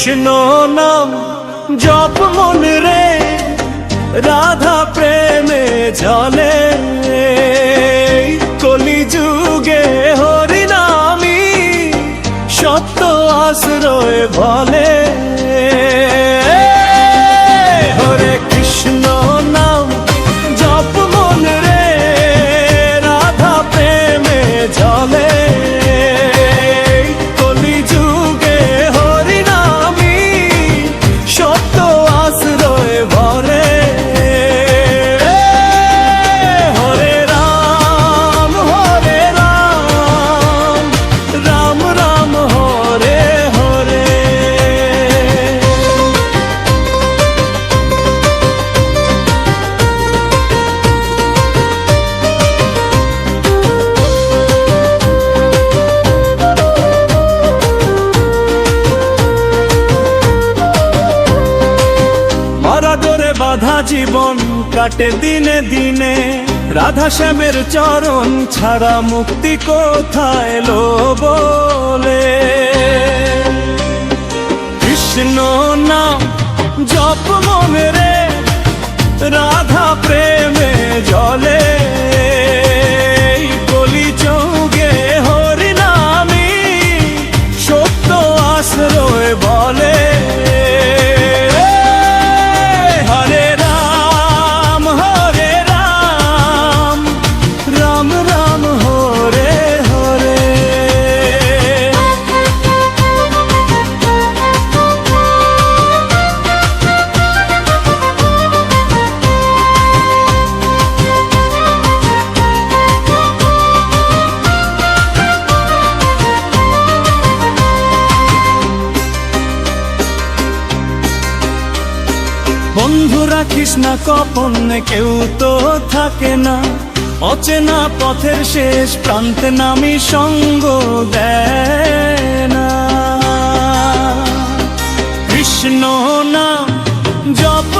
কৃষ্ণ নাম জপ মন রে, রাধা প্রেমে জলে। কলি যুগে হরি নামি সত্য আশ্রয় বলে। হরে কৃষ্ণ নাম জপ মন রে, রাধা প্রেমে জলে। কলি যুগে হরি নামি সত্য আশ্রয় বলে। হরে রাম রাম রাম হরে হরে। মারাদরে বাধা জীবন কাটে দিনে দিনে, রাধা শ্যামের চরণ ছাড়া মুক্তি কোথায় লো বলে। কৃষ্ণ নাম জপ মনে রে, রাধা প্রেমে জলে। কলি যুগে হরি নামি সত্য আশ্রয় বলে। হরে রাম রাম রাম হরে হরে। বন্ধু রাখিস না কপন, কেউ তো থাকে না। অচেনা পথের শেষ প্রান্তে নামি সঙ্গ দেয় না। কৃষ্ণ নাম জপ